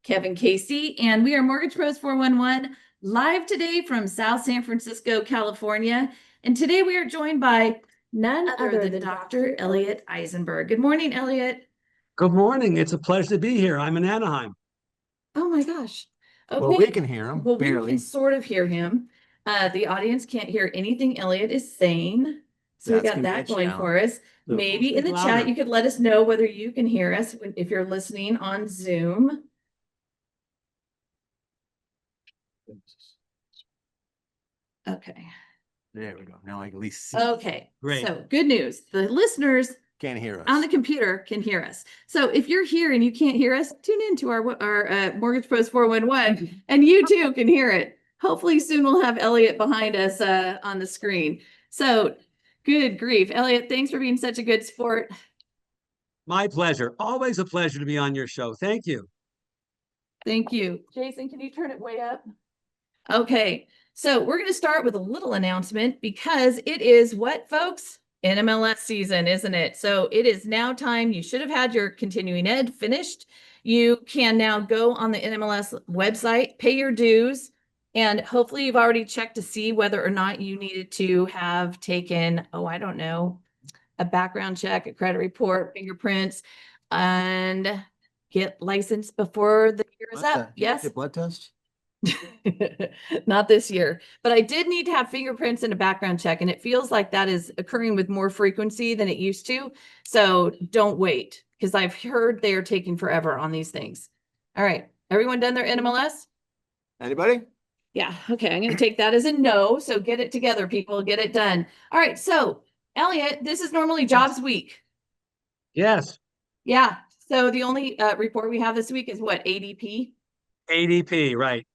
Kevin Casey, and we are Mortgage Pros 411 live today from South San Francisco, California. And today we are joined by none other than Dr. Elliot Eisenberg. Good morning, Elliot. Good morning. It's a pleasure to be here. I'm in Anaheim. Oh my gosh. Okay. Well, we can hear him. Well, we barely. can sort of hear him. The audience can't hear anything Elliot is saying. So we got that going for us. Maybe in the chat, you could let us know whether you can hear us if you're listening on Zoom. Okay. There we go. Now I can at least see. Okay. Great. So good news. The listeners Can't hear us. on the computer can hear us. So if you're here and you can't hear us, tune in to our Mortgage Pros 411 and you too can hear it. Hopefully soon we'll have Elliot behind us on the screen. So good grief. Elliot, thanks for being such a good sport. My pleasure. Always a pleasure to be on your show. Thank you. Thank you. Jason, can you turn it way up? Okay. So we're going to start with a little announcement because it is what, folks? NMLS season, isn't it? So it is now time. You should have had your continuing ed finished. You can now go on the NMLS website, pay your dues, and hopefully you've already checked to see whether or not you needed to have taken, I don't know, a background check, a credit report, fingerprints, and get licensed before the year is up. Yes. A blood test? Not this year, but I did need to have fingerprints and a background check, and it feels like that is occurring with more frequency than it used to. So don't wait, because I've heard they are taking forever on these things. All right, everyone done their NMLS? Anybody? Yeah, okay, I'm going to take that as a no. So get it together, people, get it done. All right, so Elliot, this is normally jobs week. Yes. Yeah, so the only report we have this week is what, ADP? ADP, right.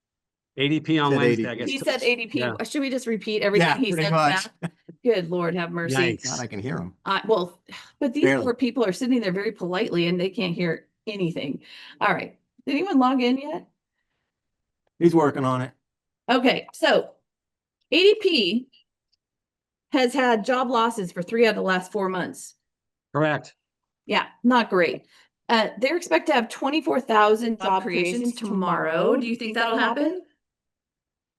ADP on Said Wednesday, ADP. I guess. He said ADP. Yeah. Should we just repeat everything he pretty said much. back? Good Lord, have mercy. Yikes. God, I can hear him. Well, but these Barely. poor people are sitting there very politely and they can't hear anything. All right. Did anyone log in yet? He's working on it. Okay. So ADP has had job losses for 3 out of the last 4 months. Correct. Yeah, not great. They're expected to have 24,000 job creations tomorrow. Do you think that'll happen?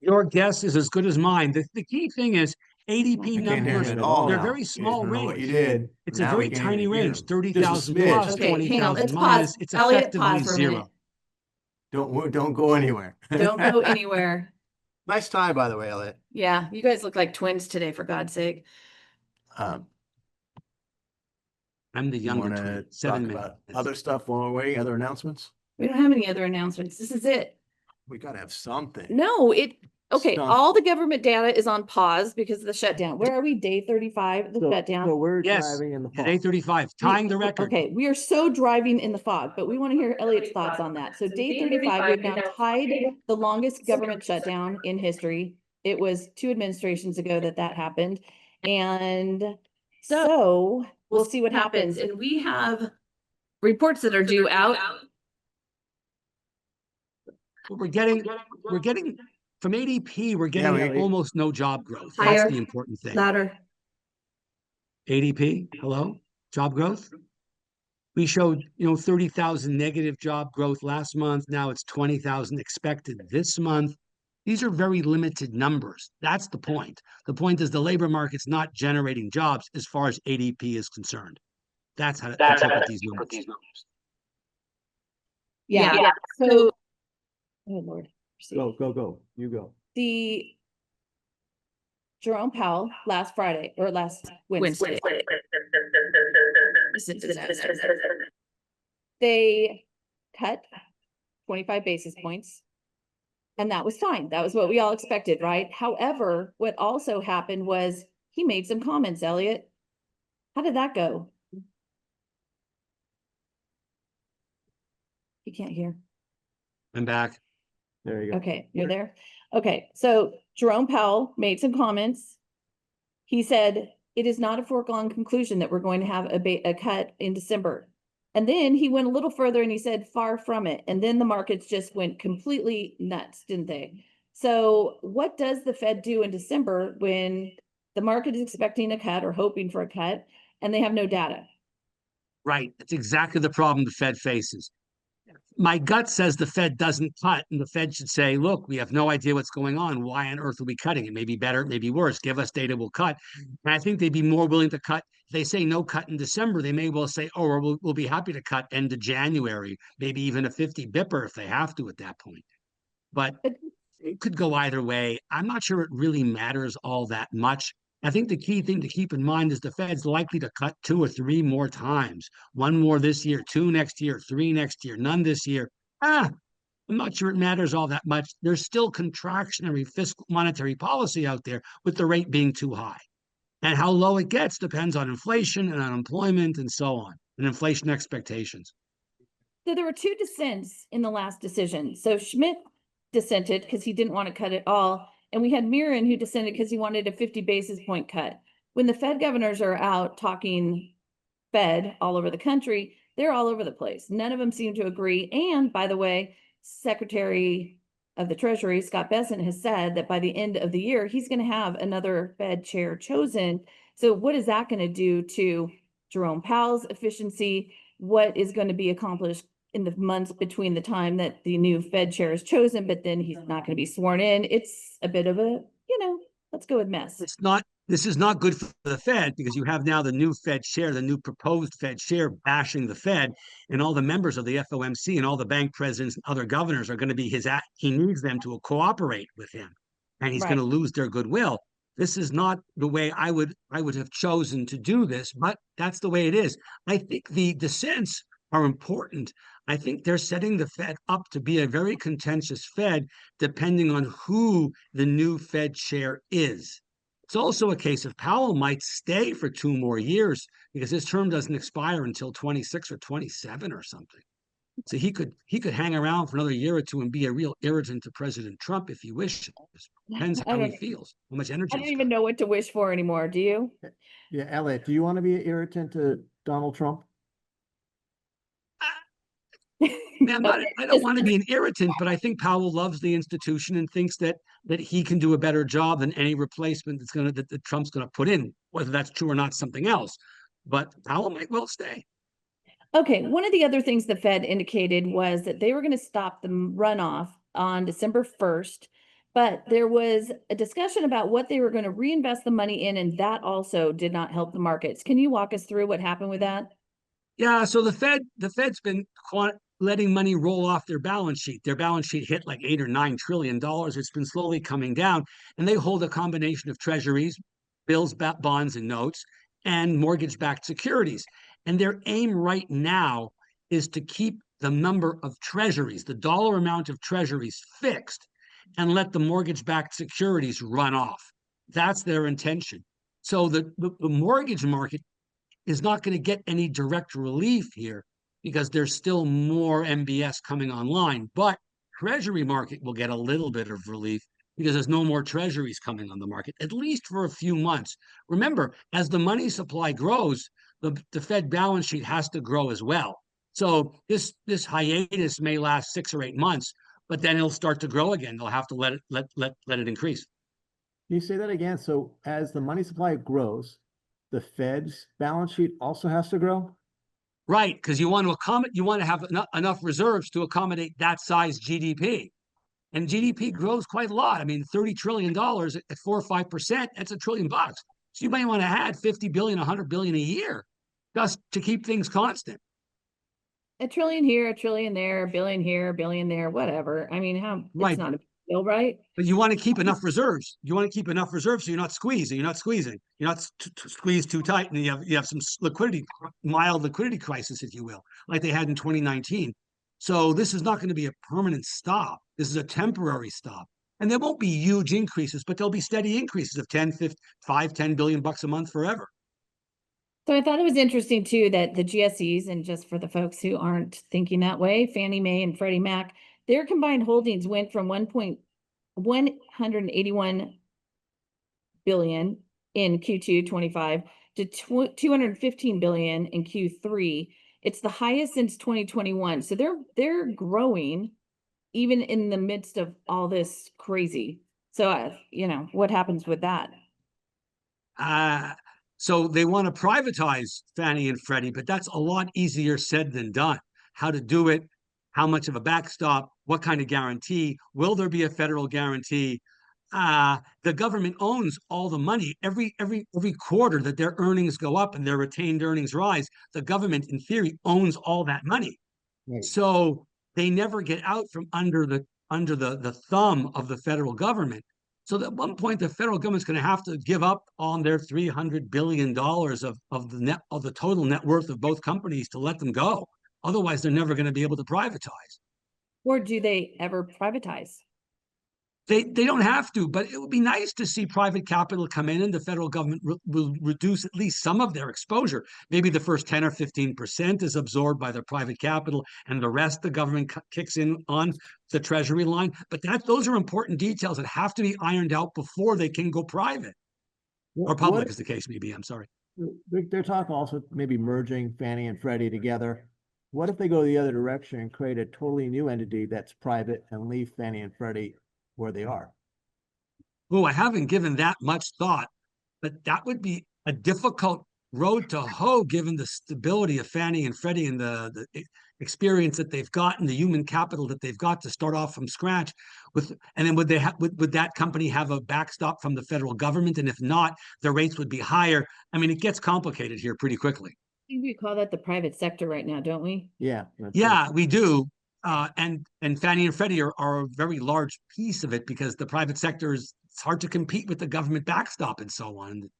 Your guess is as good as mine. The key thing is ADP I can't hear numbers, him at all they're now. very small I don't know what you range. did. It's a Now very we can't tiny even hear range, him. 30,000 Just a plus, smidge. Okay, hang on, 20,000 let's minus. pause. It's Elliot, effectively pause for a minute. zero. Don't go anywhere. Don't go anywhere. Nice tie, by the way, Elliot. Yeah, you guys look like twins today, for God's sake. Um, I'm the you younger want to twin. talk 7 about minutes. other stuff while we're waiting? Other announcements? We don't have any other announcements. This is it. We got to have something. No, okay, Stuff. all the government data is on pause because of the shutdown. Where are we? Day 35 of the shutdown? So we're Yes, driving in the at fog. 8:35, tying the record. Okay, we are so driving in the fog, but we want to hear Elliot's thoughts on that. So day 35, we've now tied the longest government shutdown in history. It was 2 administrations ago that happened. And so we'll see what happens. And we have reports that are due out. We're getting from ADP, we're getting almost no job growth. That's Higher, the important thing. louder. ADP, hello? Job growth? We showed, 30,000 negative job growth last month. Now it's 20,000 expected this month. These are very limited numbers. That's the point. The point is the labor market's not generating jobs as far as ADP is concerned. That's how to interpret these numbers. Yeah. So, oh Lord. Go. You go. The Jerome Powell last Friday or last Wednesday. They cut 25 basis points. And that was fine. That was what we all expected, right? However, what also happened was he made some comments, Elliot. How did that go? You can't hear. I'm back. There you go. Okay, you're there. Okay, so Jerome Powell made some comments. He said, it is not a foregone conclusion that we're going to have a cut in December. And then he went a little further and he said, far from it. And then the markets just went completely nuts, didn't they? So what does the Fed do in December when the market is expecting a cut or hoping for a cut and they have no data? Right. That's exactly the problem the Fed faces. My gut says the Fed doesn't cut, and the Fed should say, look, we have no idea what's going on. Why on earth are we cutting? It may be better, it may be worse. Give us data, we'll cut. And I think they'd be more willing to cut. If they say no cut in December, they may well say, oh, or we'll be happy to cut end of January, maybe even a 50 bipper if they have to at that point. But it could go either way. I'm not sure it really matters all that much. I think the key thing to keep in mind is the Fed's likely to cut 2 or 3 more times. 1 more this year, 2 next year, 3 next year, none this year. I'm not sure it matters all that much. There's still contractionary fiscal monetary policy out there with the rate being too high. And how low it gets depends on inflation and unemployment and so on, and inflation expectations. So there were 2 dissents in the last decision. So Schmidt dissented because he didn't want to cut it all. And we had Mirren who dissented because he wanted a 50 basis point cut. When the Fed governors are out talking Fed all over the country, they're all over the place. None of them seem to agree. And by the way, Secretary of the Treasury, Scott Bessent, has said that by the end of the year, he's going to have another Fed chair chosen. So what is that going to do to Jerome Powell's efficiency? What is going to be accomplished in the months between the time that the new Fed chair is chosen, but then he's not going to be sworn in? It's a bit of a, let's go with mess. This is not good for the Fed because you have now the new Fed chair, the new proposed Fed chair bashing the Fed, and all the members of the FOMC and all the bank presidents and other governors are going to be he needs them to cooperate with him, and he's going to lose their goodwill. This is not the way I would have chosen to do this, but that's the way it is. I think the dissents are important. I think they're setting the Fed up to be a very contentious Fed, depending on who the new Fed chair is. It's also a case of Powell might stay for 2 more years because his term doesn't expire until 26 or 27 or something. So he could hang around for another year or 2 and be a real irritant to President Trump if he wishes. Depends how he feels, how much energy. I don't even know what to wish for anymore. Do you? Yeah, Elliot, do you want to be an irritant to Donald Trump? I don't want to be an irritant, but I think Powell loves the institution and thinks that he can do a better job than any replacement that Trump's going to put in. Whether that's true or not, something else. But Powell might well stay. Okay, one of the other things the Fed indicated was that they were going to stop the runoff on December 1st, but there was a discussion about what they were going to reinvest the money in, and that also did not help the markets. Can you walk us through what happened with that? Yeah, so the Fed's been letting money roll off their balance sheet. Their balance sheet hit like $8 or $9 trillion. It's been slowly coming down, and they hold a combination of treasuries, bills, bonds, and notes, and mortgage-backed securities. And their aim right now is to keep the number of treasuries, the dollar amount of treasuries, fixed, and let the mortgage-backed securities run off. That's their intention. So the mortgage market is not going to get any direct relief here because there's still more MBS coming online. But Treasury market will get a little bit of relief because there's no more treasuries coming on the market, at least for a few months. Remember, as the money supply grows, the Fed balance sheet has to grow as well. So this hiatus may last 6 or 8 months, but then it'll start to grow again. They'll have to let it increase. Can you say that again? So as the money supply grows, the Fed's balance sheet also has to grow? Right, because you want to have enough reserves to accommodate that size GDP. And GDP grows quite a lot. I mean, $30 trillion at 4 or 5%, that's $1 trillion. So you might want to add 50 billion, 100 billion a year just to keep things constant. A trillion here, a trillion there, a billion here, a billion there, whatever. I mean, Right. It's not a big deal, right? But you want to keep enough reserves. You want to keep enough reserves so you're not squeezing. You're not squeezed too tight, and you have some mild liquidity crisis, if you will, like they had in 2019. So this is not going to be a permanent stop. This is a temporary stop. And there won't be huge increases, but there'll be steady increases of 10, 10 billion bucks a month forever. So I thought it was interesting too that the GSEs, and just for the folks who aren't thinking that way, Fannie Mae and Freddie Mac, their combined holdings went from 1.181 billion in Q2 25 to 215 billion in Q3. It's the highest since 2021. So they're growing even in the midst of all this crazy. So what happens with that? So they want to privatize Fannie and Freddie, but that's a lot easier said than done. How to do it, how much of a backstop, what kind of guarantee, will there be a federal guarantee? The government owns all the money. Every quarter that their earnings go up and their retained earnings rise, the government, in theory, owns all that money. Right. So they never get out from under the thumb of the federal government. So at one point, the federal government's going to have to give up on their $300 billion of the total net worth of both companies to let them go. Otherwise, they're never going to be able to privatize. Or do they ever privatize? They don't have to, but it would be nice to see private capital come in and the federal government will reduce at least some of their exposure. Maybe the first 10 or 15% is absorbed by the private capital and the rest the government kicks in on the treasury line. But those are important details that have to be ironed out before they can go private or public, as the case may be. I'm sorry. They're talking also maybe merging Fannie and Freddie together. What if they go the other direction and create a totally new entity that's private and leave Fannie and Freddie where they are? Oh, I haven't given that much thought, but that would be a difficult road to hoe given the stability of Fannie and Freddie and the experience that they've got and the human capital that they've got to start off from scratch with. And then would that company have a backstop from the federal government? And if not, the rates would be higher. I mean, it gets complicated here pretty quickly. I think we call that the private sector right now, don't we? Yeah. Yeah, we do. And Fannie and Freddie are a very large piece of it because the private sector it's hard to compete with the government backstop and so on.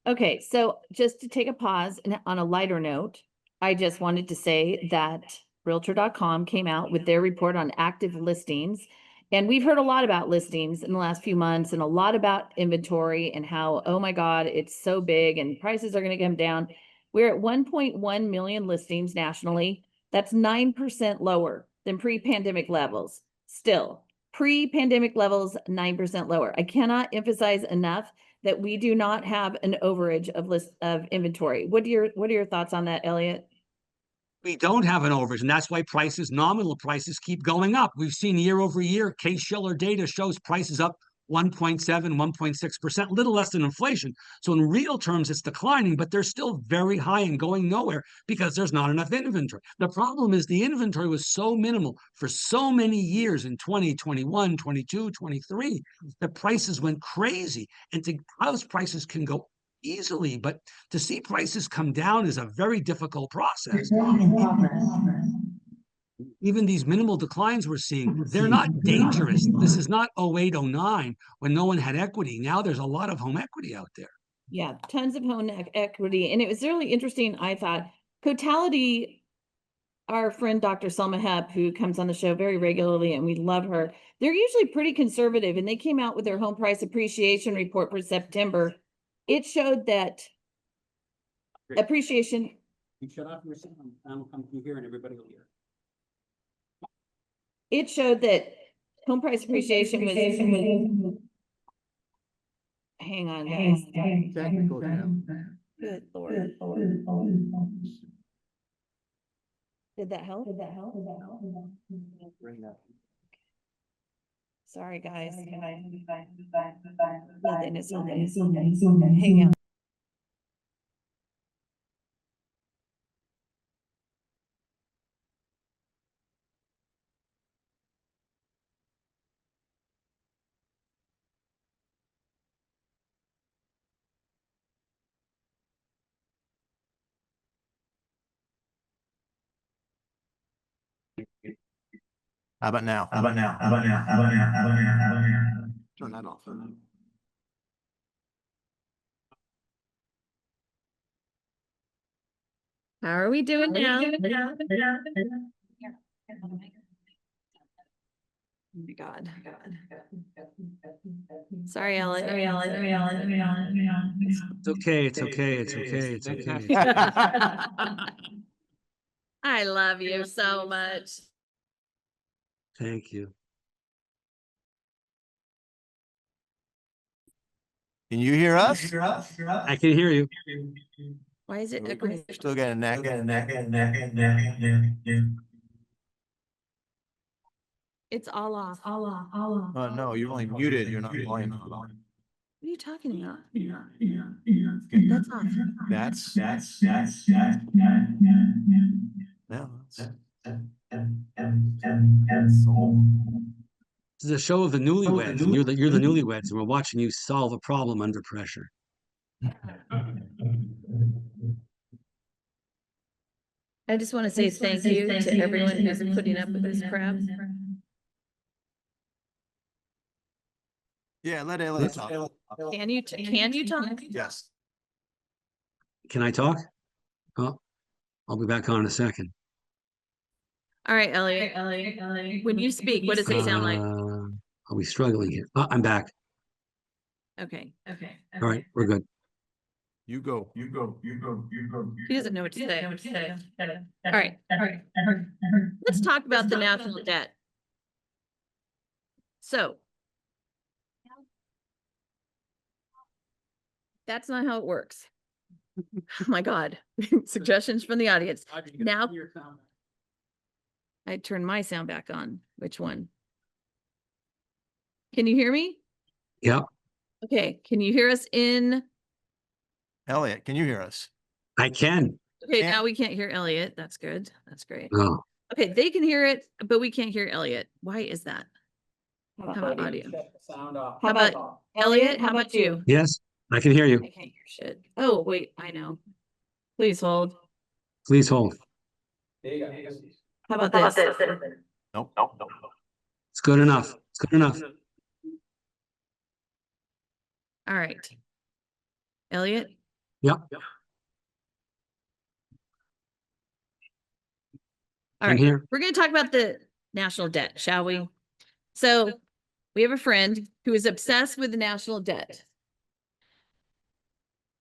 Okay, so just to take a pause and on a lighter note, I just wanted to say that Realtor.com came out with their report on active listings. And we've heard a lot about listings in the last few months and a lot about inventory and how, oh my God, it's so big and prices are going to come down. We're at 1.1 million listings nationally. That's 9% lower than pre-pandemic levels. Still, pre-pandemic levels, 9% lower. I cannot emphasize enough that we do not have an overage of inventory. What are your thoughts on that, Elliot? We don't have an overage, and that's why nominal prices keep going up. We've seen year over year, Case-Shiller data shows prices up 1.7, 1.6%, a little less than inflation. So in real terms, it's declining, but they're still very high and going nowhere because there's not enough inventory. The problem is the inventory was so minimal for so many years in 2021, 22, 23, the prices went crazy. And house prices can go easily, but to see prices come down is a very difficult process. Even these minimal declines we're seeing, they're not dangerous. This is not 08, 09 when no one had equity. Now there's a lot of home equity out there. Yeah, tons of home equity. And it was really interesting, I thought. Cotality, our friend Dr. Selma Hepp, who comes on the show very regularly, and we love her, they're usually pretty conservative. And they came out with their home price appreciation report for September. It showed that appreciation. You shut off your sound. I'll come through here and everybody will hear. It showed that home price appreciation was. Hang on, guys. Technical, Jim. Good Lord. Did that help? Bring that. Sorry, guys. Nothing is hang on. How about now? Turn that off. How are we doing now? Oh my God. Sorry, Elliot. It's okay. It's okay. It's okay. It's okay. I love you so much. Thank you. Can you hear us? I can hear you. Why is it We're echoing? still getting that. It's all off. Oh, no, you're only muted. You're not volume. What are you talking about? That's off. That's. Yeah. This is a show of the newlyweds, and you're the newlyweds, and we're watching you solve a problem under pressure. I just want to say thank you to everyone who's putting up with this crap. Yeah, let Elliot talk. Can you talk? Yes. Can I talk? Oh, I'll be back on in a second. All right, Elliot. When you speak, what does it sound like? Are we struggling here? Oh, I'm back. Okay. All right, we're good. You go. He doesn't know what to say. All right. Let's talk about the national debt. So that's not how it works. Oh my God. Suggestions from the audience. Now I turned my sound back on. Which one? Can you hear me? Yep, Okay. Can you hear us in? Elliot, can you hear us? I can. Okay, Yeah. now we can't hear Elliot. That's good. That's great. Oh, Okay, they can hear it, but we can't hear Elliot. Why is that? How about audio? How about Elliot? How about you? yes, I can hear you. I can't hear shit. Oh, wait, I know. Please hold. Please hold. How about this? Nope. It's good enough. It's good enough. All right. Elliot? Yep, All I'm right. here. We're going to talk about the national debt, shall we? So we have a friend who is obsessed with the national debt.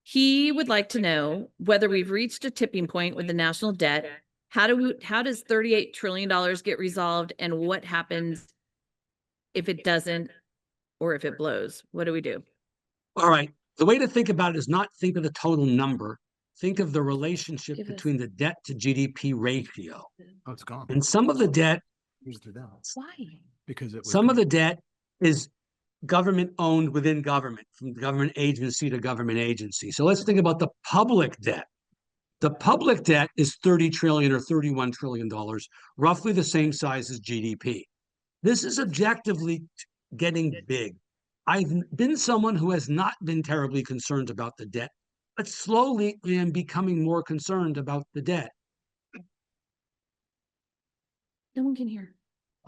He would like to know whether we've reached a tipping point with the national debt. How does $38 trillion get resolved, and what happens if it doesn't, or if it blows? What do we do? All right. The way to think about it is not think of the total number. Think of the relationship Give us- between the debt to GDP ratio. Oh, it's gone. And some of the debt, Why? Because it was. some of the debt is government owned within government, from government agency to government agency. So let's think about the public debt. The public debt is 30 trillion or $31 trillion, roughly the same size as GDP. This is objectively getting big. I've been someone who has not been terribly concerned about the debt, but slowly I am becoming more concerned about the debt. No one can hear.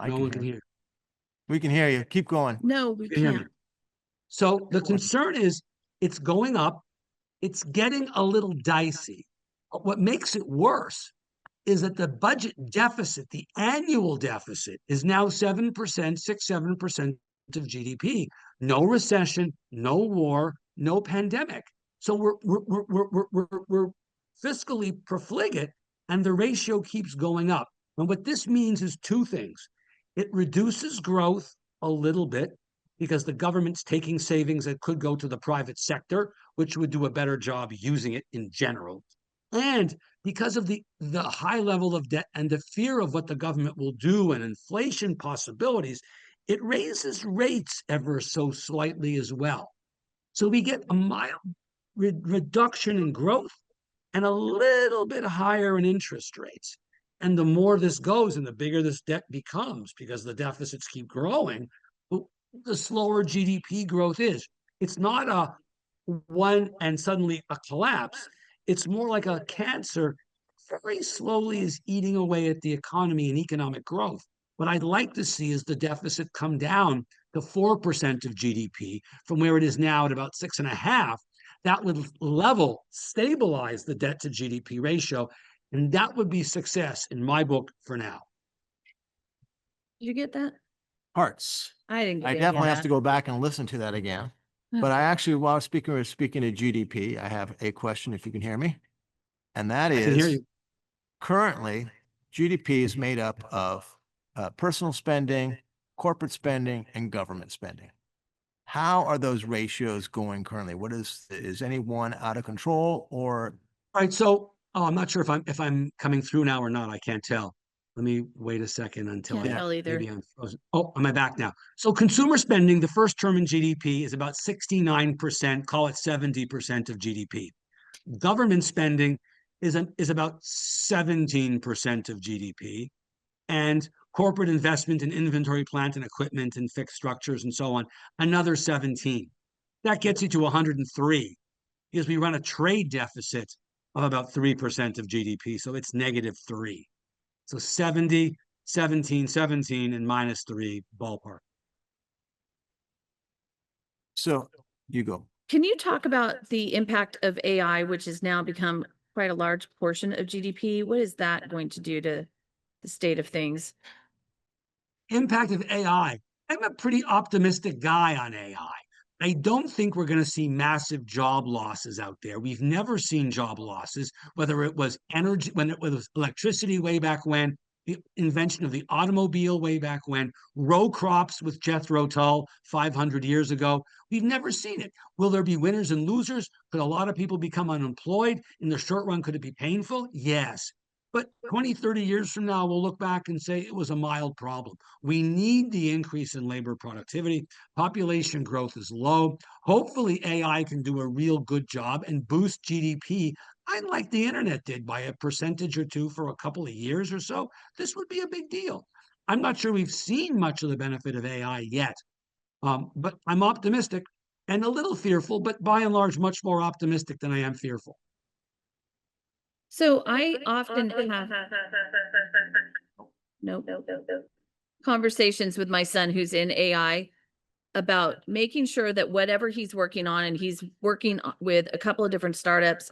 No one can hear. We can hear you. Keep going. No, we You can hear me. can't. So the concern is it's going up. It's getting a little dicey. But what makes it worse is that the budget deficit, the annual deficit, is now 7%, 6-7% of GDP. No recession, no war, no pandemic. So we're fiscally profligate, and the ratio keeps going up. And what this means is two things. It reduces growth a little bit because the government's taking savings that could go to the private sector, which would do a better job using it in general. And because of the high level of debt and the fear of what the government will do and inflation possibilities, it raises rates ever so slightly as well. So we get a mild reduction in growth and a little bit higher in interest rates. And the more this goes and the bigger this debt becomes, because the deficits keep growing, the slower GDP growth is. It's not a one and suddenly a collapse. It's more like a cancer very slowly is eating away at the economy and economic growth. What I'd like to see is the deficit come down to 4% of GDP from where it is now at about 6.5%. That would level, stabilize the debt to GDP ratio, and that would be success in my book for now. Did you get that? Parts. I didn't get I any of definitely have that. to go back and listen to that again. But I actually, while speaking of GDP, I have a question, if you can hear me. And that I can hear is, you. currently, GDP is made up of personal spending, corporate spending, and government spending. How are those ratios going currently? What is any one out of control, or? All right, so I'm not sure if I'm coming through now or not. I can't tell. Let me wait a second until Can't tell either. maybe I'm frozen. Oh, am I back now? So consumer spending, the first term in GDP, is about 69%, call it 70% of GDP. Government spending is about 17% of GDP. And corporate investment in inventory, plant and equipment and fixed structures and so on, another 17. That gets you to 103 because we run a trade deficit of about 3% of GDP. So it's -3. So 70, 17, 17, and -3 ballpark. So you go. Can you talk about the impact of AI, which has now become quite a large portion of GDP? What is that going to do to the state of things? Impact of AI. I'm a pretty optimistic guy on AI. I don't think we're going to see massive job losses out there. We've never seen job losses, whether it was energy, when it was electricity way back when, the invention of the automobile way back when, row crops with Jethro Tull 500 years ago. We've never seen it. Will there be winners and losers? Could a lot of people become unemployed? In the short run, could it be painful? Yes. But 20, 30 years from now, we'll look back and say it was a mild problem. We need the increase in labor productivity. Population growth is low. Hopefully, AI can do a real good job and boost GDP, unlike the internet did, by a percentage or two for a couple of years or so. This would be a big deal. I'm not sure we've seen much of the benefit of AI yet, but I'm optimistic and a little fearful, but by and large, much more optimistic than I am fearful. So I often have conversations with my son who's in AI about making sure that whatever he's working on, and he's working with a couple of different startups,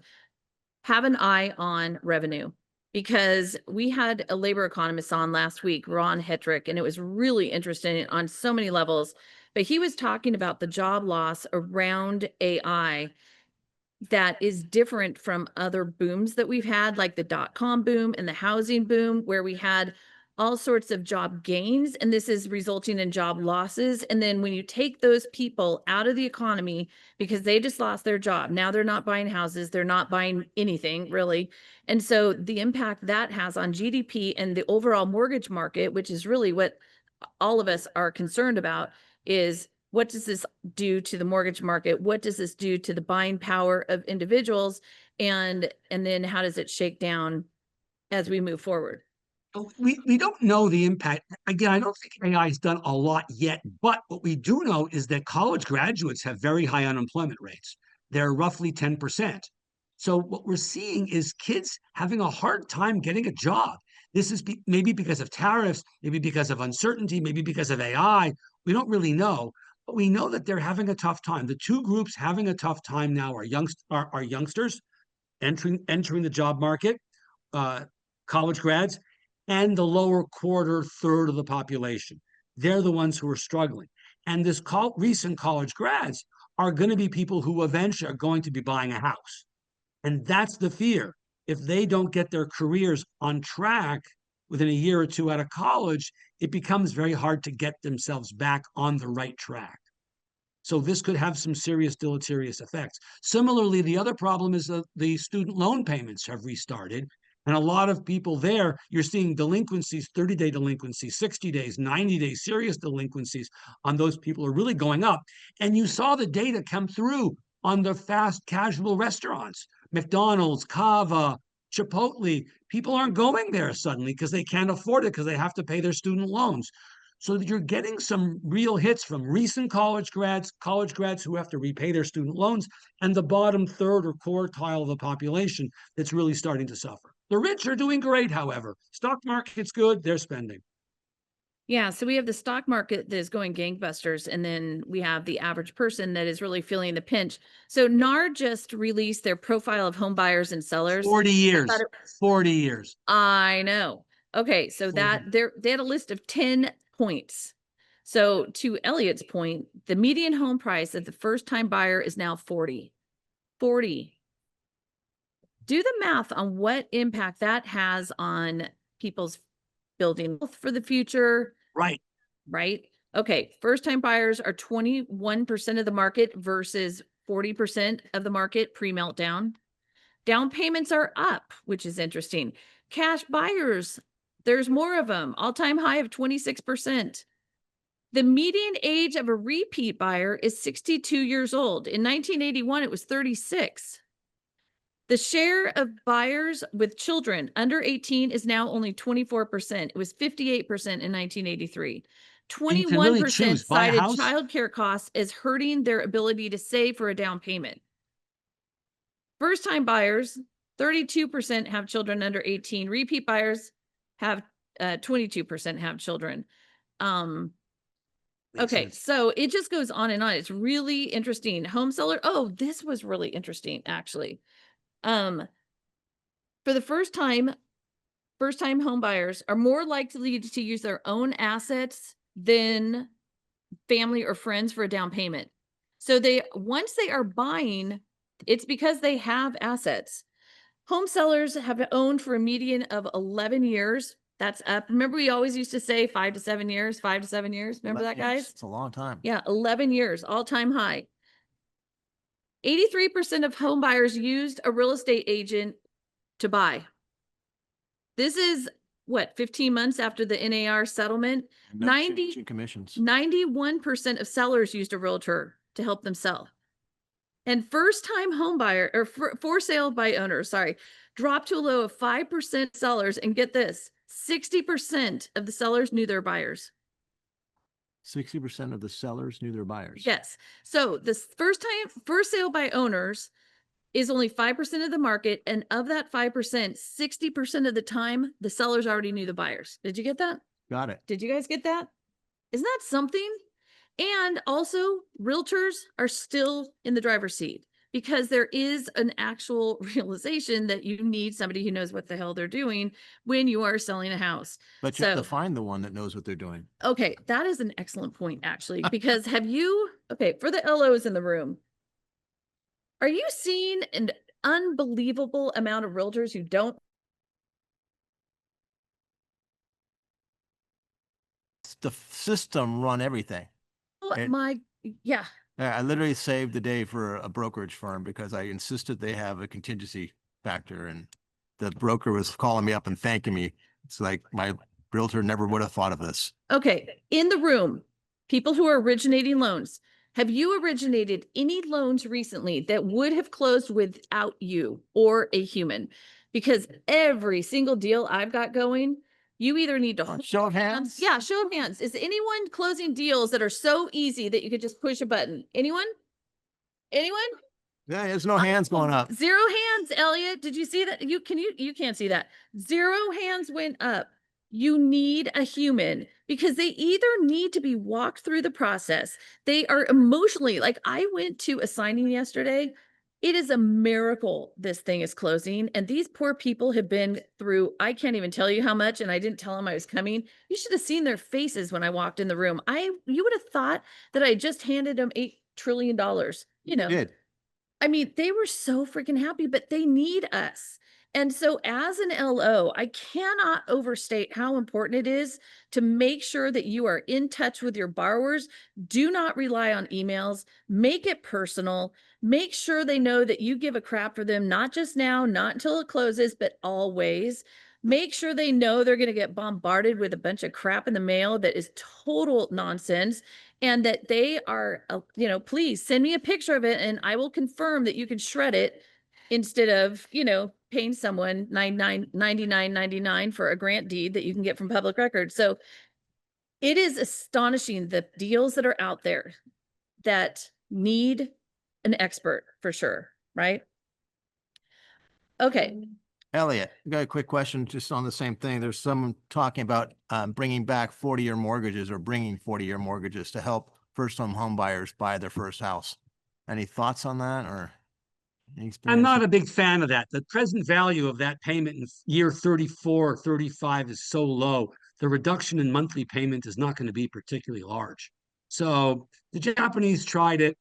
have an eye on revenue. Because we had a labor economist on last week, Ron Hetrick, and it was really interesting on so many levels. But he was talking about the job loss around AI that is different from other booms that we've had, like the dot-com boom and the housing boom, where we had all sorts of job gains, and this is resulting in job losses. And then when you take those people out of the economy because they just lost their job, now they're not buying houses, they're not buying anything really. And so the impact that has on GDP and the overall mortgage market, which is really what all of us are concerned about, is what does this do to the mortgage market? What does this do to the buying power of individuals? And then how does it shake down as we move forward? We don't know the impact. Again, I don't think AI has done a lot yet, but what we do know is that college graduates have very high unemployment rates. They're roughly 10%. So what we're seeing is kids having a hard time getting a job. This is maybe because of tariffs, maybe because of uncertainty, maybe because of AI. We don't really know, but we know that they're having a tough time. The two groups having a tough time now are youngsters entering the job market, college grads, and the lower quarter third of the population. They're the ones who are struggling. And this recent college grads are going to be people who eventually are going to be buying a house. And that's the fear. If they don't get their careers on track within a year or two out of college, it becomes very hard to get themselves back on the right track. So this could have some serious deleterious effects. Similarly, the other problem is that the student loan payments have restarted. And a lot of people there, you're seeing delinquencies, 30-day delinquencies, 60 days, 90 days, serious delinquencies on those people are really going up. And you saw the data come through on the fast casual restaurants, McDonald's, Cava, Chipotle. People aren't going there suddenly because they can't afford it because they have to pay their student loans. So you're getting some real hits from recent college grads who have to repay their student loans, and the bottom third or quartile of the population that's really starting to suffer. The rich are doing great, however. Stock market's good, they're spending. Yeah, so we have the stock market that is going gangbusters, and then we have the average person that is really feeling the pinch. So NAR just released their profile of home buyers and sellers. 40 years. 40 years. I know. Okay, so that they had a list of 10 points. So to Elliot's point, the median home price of the first-time buyer is now 40. 40. Do the math on what impact that has on people's building wealth for the future. Right. Right? Okay, first-time buyers are 21% of the market versus 40% of the market pre-meltdown. Down payments are up, which is interesting. Cash buyers, there's more of them, all-time high of 26%. The median age of a repeat buyer is 62 years old. In 1981, it was 36. The share of buyers with children under 18 is now only 24%. It was 58% in 1983. And you can really 21% choose, buy a cited house. childcare costs as hurting their ability to save for a down payment. First-time buyers, 32% have children under 18. Repeat buyers have 22% have children. Makes Okay, sense. so it just goes on and on. It's really interesting. Home seller. Oh, this was really interesting, actually. For the first-time home buyers are more likely to use their own assets than family or friends for a down payment. So once they are buying, it's because they have assets. Home sellers have owned for a median of 11 years. That's up. Remember, we always used to say 5 to 7 years, 5 to 7 years. Remember that, guys? It's a long time. Yeah, 11 years, all-time high. 83% of home buyers used a real estate agent to buy. This is what, 15 months after the NAR settlement? No change in commissions. 91% of sellers used a realtor to help them sell. And first-time home buyer or for sale by owners, dropped to a low of 5% sellers. And get this, 60% of the sellers knew their buyers. 60% of the sellers knew their buyers. Yes. So this first sale by owners is only 5% of the market. And of that 5%, 60% of the time, the sellers already knew the buyers. Did you get that? Got it. Did you guys get that? Isn't that something? And also, realtors are still in the driver's seat because there is an actual realization that you need somebody who knows what the hell they're doing when you are selling a house. But you have to So- find the one that knows what they're doing. Okay, that is an excellent point, actually, because for the LOs in the room, are you seeing an unbelievable amount of realtors who don't? The system run everything. It- Yeah. I literally saved the day for a brokerage firm because I insisted they have a contingency factor, and the broker was calling me up and thanking me. It's like my realtor never would have thought of this. Okay, in the room, people who are originating loans, have you originated any loans recently that would have closed without you or a human? Because every single deal I've got going, you either need to Show of hands? Yeah, show of hands. Is anyone closing deals that are so easy that you could just push a button? Anyone? Anyone? Yeah, there's no hands going up. 0 hands, Elliot. Did you see that? You can't see that. 0 hands went up. You need a human because they either need to be walked through the process. They are emotionally, like I went to a signing yesterday. It is a miracle this thing is closing. And these poor people have been through, I can't even tell you how much, and I didn't tell them I was coming. You should have seen their faces when I walked in the room. You would have thought that I just handed them $8 trillion. You know, Did. I mean, they were so freaking happy, but they need us. And so as an LO, I cannot overstate how important it is to make sure that you are in touch with your borrowers. Do not rely on emails. Make it personal. Make sure they know that you give a crap for them, not just now, not until it closes, but always. Make sure they know they're going to get bombarded with a bunch of crap in the mail that is total nonsense, and that they are, please send me a picture of it and I will confirm that you can shred it instead of, paying someone $99.99 for a grant deed that you can get from public records. So it is astonishing the deals that are out there that need an expert for sure, right? Okay. Elliot, I got a quick question just on the same thing. There's someone talking about bringing back 40-year mortgages or bringing 40-year mortgages to help first-time home buyers buy their first house. Any thoughts on that or any I'm experience? not a big fan of that. The present value of that payment in year 34 or 35 is so low. The reduction in monthly payment is not going to be particularly large. So the Japanese tried it.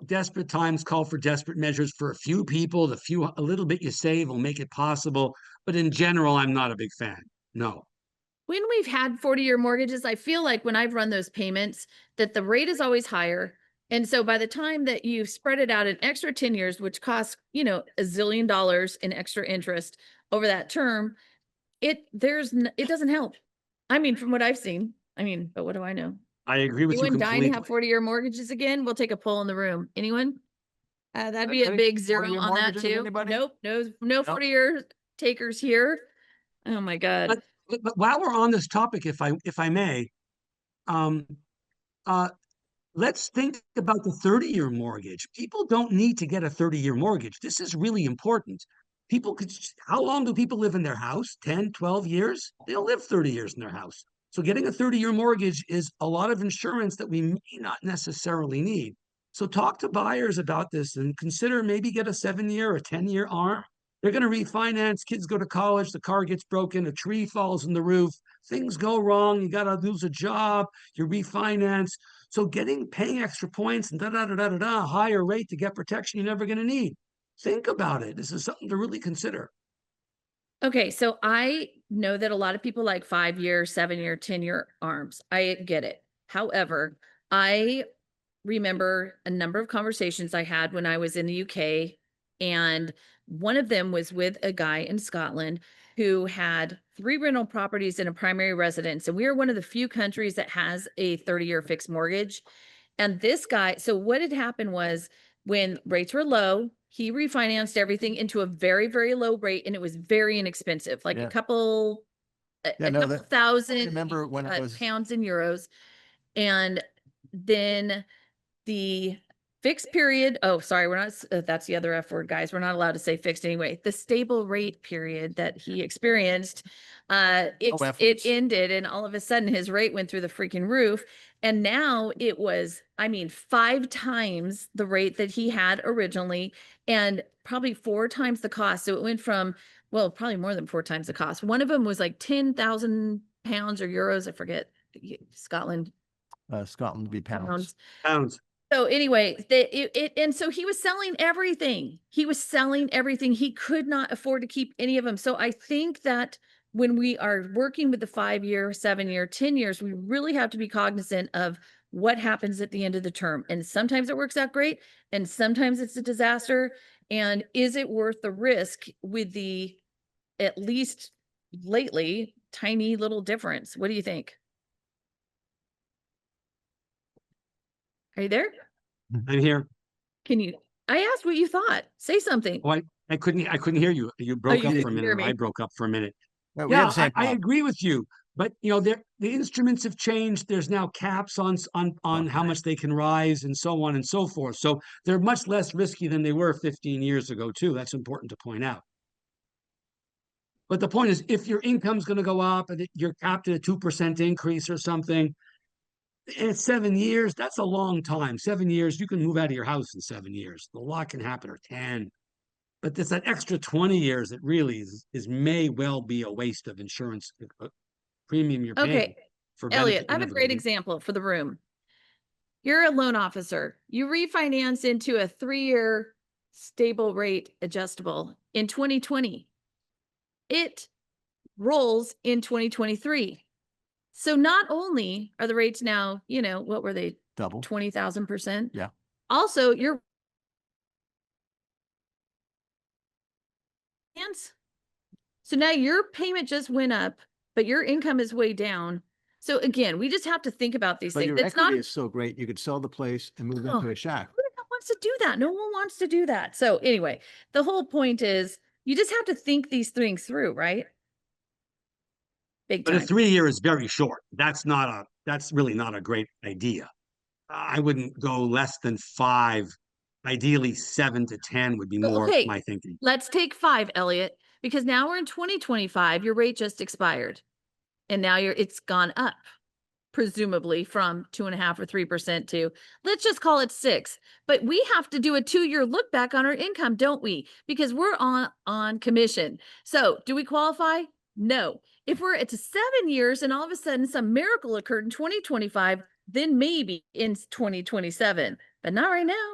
Desperate times call for desperate measures for a few people. A little bit you save will make it possible. But in general, I'm not a big fan. No. When we've had 40-year mortgages, I feel like when I've run those payments, that the rate is always higher. And so by the time that you spread it out an extra 10 years, which costs, $1 zillion in extra interest over that term, it doesn't help. I mean, from what I've seen, but what do I know? I agree with you Anyone dying completely. to have 40-year mortgages again? We'll take a poll in the room. Anyone? That'd be a Any big zero 40-year on that mortgages, too. anybody? Nope, no 40-year takers here. Oh my God. But while we're on this topic, if I may, um, uh, let's think about the 30-year mortgage. People don't need to get a 30-year mortgage. This is really important. How long do people live in their house? 10, 12 years? They'll live 30 years in their house. So getting a 30-year mortgage is a lot of insurance that we may not necessarily need. So talk to buyers about this and consider maybe get a 7-year or 10-year ARM. They're going to refinance, kids go to college, the car gets broken, a tree falls in the roof, things go wrong, you got to lose a job, you refinance. So paying extra points and higher rate to get protection you're never going to need. Think about it. This is something to really consider. Okay, so I know that a lot of people like 5-year, 7-year, 10-year arms. I get it. However, I remember a number of conversations I had when I was in the UK, and one of them was with a guy in Scotland who had 3 rental properties and a primary residence. And we are one of the few countries that has a 30-year fixed mortgage. And this guy, so what had happened was when rates were low, he refinanced everything into a very, very low rate, and it was very inexpensive, like Yeah. a couple, Yeah, a no, couple I thousand remember when it was pounds and euros. And then the fixed period, oh, sorry, we're not, that's the other F word, guys. We're not allowed to say fixed anyway. The stable rate period that he experienced, it ended, and all of a sudden his rate went through the freaking roof. And now it was, I mean, 5 times the rate that he had originally, and probably 4 times the cost. So it went from, well, probably more than 4 times the cost. One of them was like 10,000 pounds or euros. I forget. Scotland Scotland would be pounds. Pounds. So anyway, and so he was selling everything. He was selling everything. He could not afford to keep any of them. So I think that when we are working with the 5-year, 7-year, 10 years, we really have to be cognizant of what happens at the end of the term. And sometimes it works out great, and sometimes it's a disaster. And is it worth the risk with the, at least lately, tiny little difference? What do you think? Are you there? I'm here. I asked what you thought. Say something. Oh, I couldn't hear you. You broke you up for a didn't minute. hear Or me. I broke up for a minute. Right, we have Yeah, the same I problem. agree with you. But the instruments have changed. There's now caps on how much they can rise and so on and so forth. So they're much less risky than they were 15 years ago too. That's important to point out. But the point is, if your income's going to go up and you're capped at a 2% increase or something, and it's 7 years, that's a long time. 7 years, you can move out of your house in 7 years. A lot can happen, or 10. But it's that extra 20 years that really may well be a waste of insurance premium you're paying Okay, for Elliot, benefit I have you're a never great gonna get. example for the room. You're a loan officer. You refinance into a 3-year stable rate adjustable in 2020. It rolls in 2023. So not only are the rates now, what were they? Double. 20,000%. Yeah. Also, your so now your payment just went up, but your income is way down. So again, we just have to think about these But things. your It's not equity is so great, you could sell the place and move Oh. into a shack. Who the hell wants to do that? No one wants to do that. So anyway, the whole point is you just have to think these things through, right? Big But a time. 3 year is very short. That's really not a great idea. I wouldn't go less than 5. Ideally, 7 to 10 would be more Okay, my thinking. let's take 5, Elliot, because now we're in 2025. Your rate just expired, and now it's gone up, presumably from 2.5 or 3% to, let's just call it 6. But we have to do a 2-year look back on our income, don't we? Because we're on commission. So do we qualify? No. If we're at 7 years and all of a sudden some miracle occurred in 2025, then maybe in 2027, but not right now.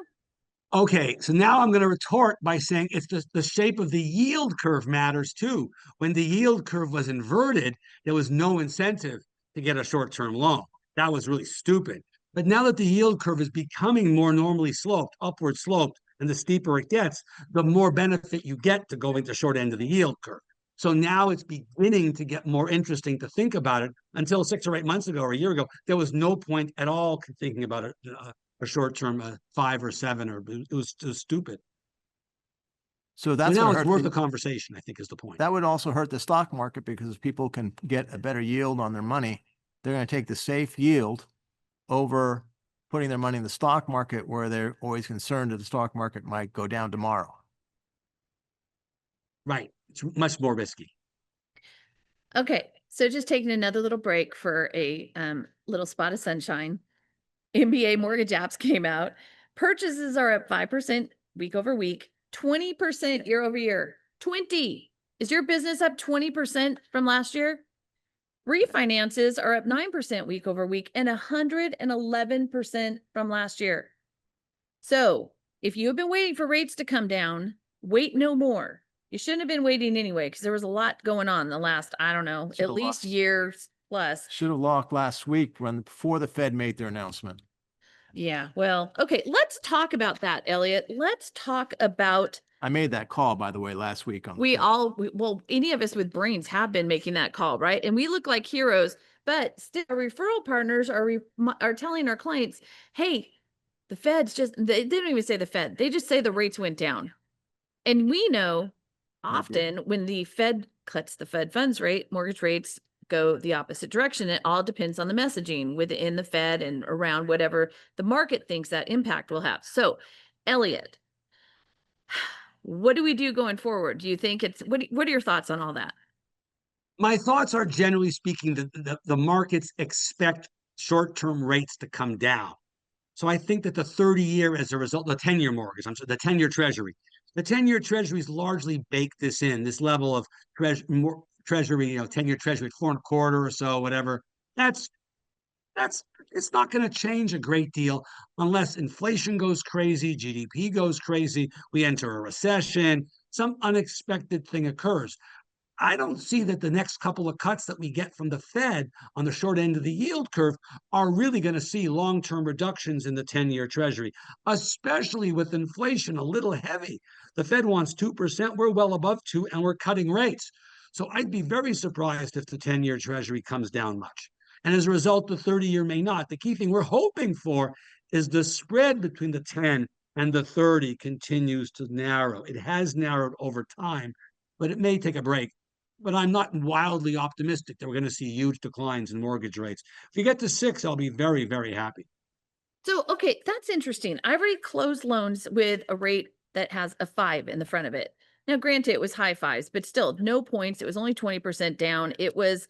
Okay, so now I'm going to retort by saying it's the shape of the yield curve matters too. When the yield curve was inverted, there was no incentive to get a short-term loan. That was really stupid. But now that the yield curve is becoming more normally sloped, upward sloped, and the steeper it gets, the more benefit you get to going to short end of the yield curve. So now it's beginning to get more interesting to think about it. Until 6 or 8 months ago or a year ago, there was no point at all thinking about it a short-term 5 or 7, or it was just stupid. So So that's now gonna it's hurt worth the- a conversation, I think is the point. That would also hurt the stock market because people can get a better yield on their money. They're going to take the safe yield over putting their money in the stock market where they're always concerned that the stock market might go down tomorrow. Right. It's much more risky. Okay, so just taking another little break for a little spot of sunshine. NBA mortgage apps came out. Purchases are up 5% week over week, 20% year over year. 20. Is your business up 20% from last year? Refinances are up 9% week over week and 111% from last year. So if you have been waiting for rates to come down, wait no more. You shouldn't have been waiting anyway, because there was a lot going on in the last, I don't know, Should've at least lost. years plus. Should have locked last week before the Fed made their announcement. Yeah, well, okay, let's talk about that, Elliot. Let's talk about I made that call, by the way, last week on the we Fed. all well, any of us with brains have been making that call, right? And we look like heroes, but still our referral partners are telling our clients, hey, the Fed's just they don't even say the Fed, they just say the rates went down. And we know often when the Fed cuts the Fed funds rate, mortgage rates go the opposite direction. It all depends on the messaging within the Fed and around whatever the market thinks that impact will have. So, Elliot, what do we do going forward? Do you think what are your thoughts on all that? My thoughts are, generally speaking, the markets expect short-term rates to come down. So I think that the 30-year, as a result, the 10-year mortgage, I'm sorry, the 10-year treasury, the 10-year treasuries largely bake this in, this level of treasury, 10-year treasury at 4.25 or so, whatever. That's it's not going to change a great deal unless inflation goes crazy, GDP goes crazy, we enter a recession, some unexpected thing occurs. I don't see that the next couple of cuts that we get from the Fed on the short end of the yield curve are really going to see long-term reductions in the 10-year treasury, especially with inflation a little heavy. The Fed wants 2%, we're well above 2%, and we're cutting rates. So I'd be very surprised if the 10-year treasury comes down much. And as a result, the 30-year may not. The key thing we're hoping for is the spread between the 10 and the 30 continues to narrow. It has narrowed over time, but it may take a break. But I'm not wildly optimistic that we're going to see huge declines in mortgage rates. If you get to 6, I'll be very, very happy. So, okay, that's interesting. I already closed loans with a rate that has a 5 in the front of it. Now, granted, it was high fives, but still no points. It was only 20% down. It was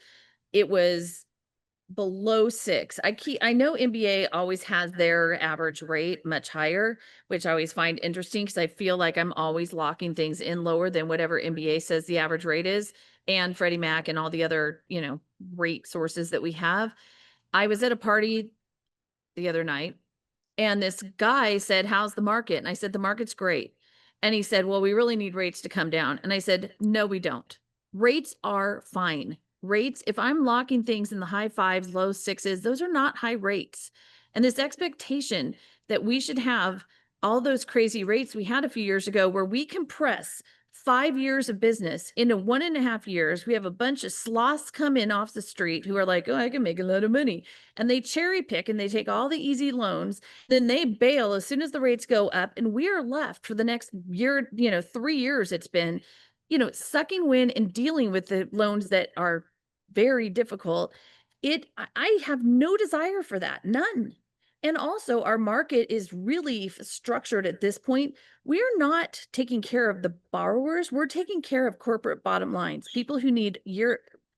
below 6. I know NBA always has their average rate much higher, which I always find interesting because I feel like I'm always locking things in lower than whatever NBA says the average rate is, and Freddie Mac and all the other, rate sources that we have. I was at a party the other night and this guy said, "How's the market?" And I said, "The market's great." And he said, "Well, we really need rates to come down." And I said, "No, we don't. Rates are fine. Rates, if I'm locking things in the high 5s, low 6s, those are not high rates." And this expectation that we should have all those crazy rates we had a few years ago where we compress 5 years of business into 1.5 years. We have a bunch of sloths come in off the street who are like, "Oh, I can make a lot of money." And they cherry pick and they take all the easy loans. Then they bail as soon as the rates go up. And we are left for the next year, 3 years it's been, sucking wind and dealing with the loans that are very difficult. I have no desire for that, none. And also, our market is really structured at this point. We're not taking care of the borrowers. We're taking care of corporate bottom lines, people who need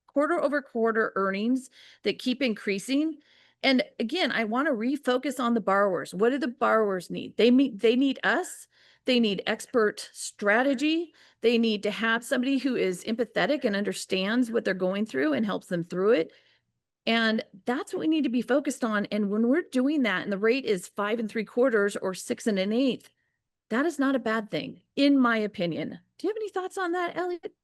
quarter over quarter earnings that keep increasing. And again, I want to refocus on the borrowers. What do the borrowers need? They need us. They need expert strategy. They need to have somebody who is empathetic and understands what they're going through and helps them through it. And that's what we need to be focused on. And when we're doing that and the rate is 5 3/4 or 6 1/8, that is not a bad thing, in my opinion. Do you have any thoughts on that, Elliot?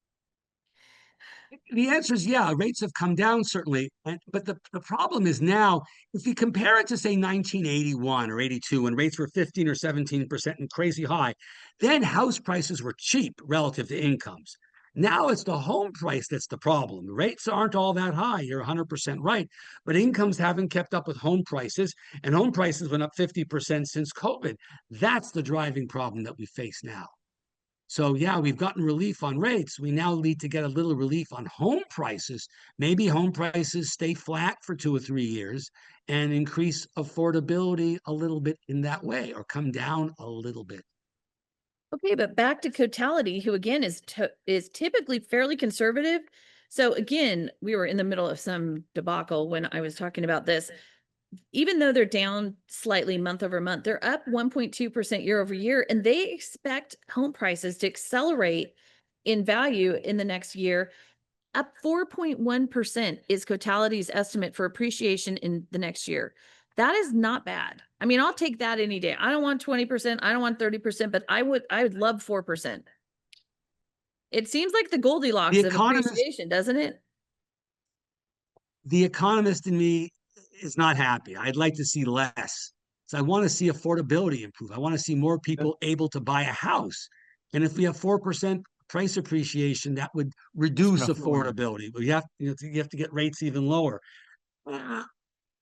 The answer is yeah, rates have come down, certainly. But the problem is now, if you compare it to, say, 1981 or 82, when rates were 15 or 17% and crazy high, then house prices were cheap relative to incomes. Now it's the home price that's the problem. The rates aren't all that high. You're 100% right. But incomes haven't kept up with home prices, and home prices went up 50% since COVID. That's the driving problem that we face now. So yeah, we've gotten relief on rates. We now need to get a little relief on home prices. Maybe home prices stay flat for 2 or 3 years and increase affordability a little bit in that way, or come down a little bit. Okay, but back to Cotality, who again is typically fairly conservative. So again, we were in the middle of some debacle when I was talking about this. Even though they're down slightly month over month, they're up 1.2% year over year, and they expect home prices to accelerate in value in the next year. Up 4.1% is Cotality's estimate for appreciation in the next year. That is not bad. I mean, I'll take that any day. I don't want 20%, I don't want 30%, but I would love 4%. It seems like the Goldilocks of appreciation, doesn't it? The economist in me is not happy. I'd like to see less. So I want to see affordability improve. I want to see more people able to buy a house. And if we have 4% price appreciation, that would reduce affordability. But you have to get rates even lower. I'd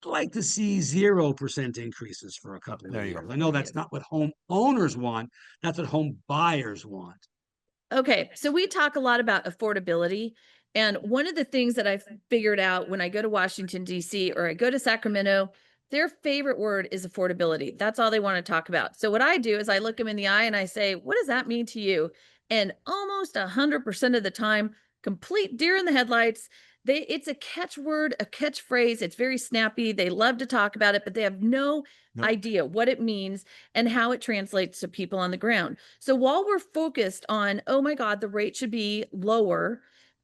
like to see 0% increases for a couple of years. I know that's not what home owners want. That's what home buyers want. Okay, so we talk a lot about affordability. And one of the things that I've figured out when I go to Washington, D.C. or I go to Sacramento, their favorite word is affordability. That's all they want to talk about. So what I do is I look them in the eye and I say, what does that mean to you? And almost 100% of the time, complete deer in the headlights. It's a catchword, a catchphrase. It's very snappy. They love to talk about it, but they have no idea what it means and how it translates to people on the ground. So while we're focused on, oh my God, the rate should be lower,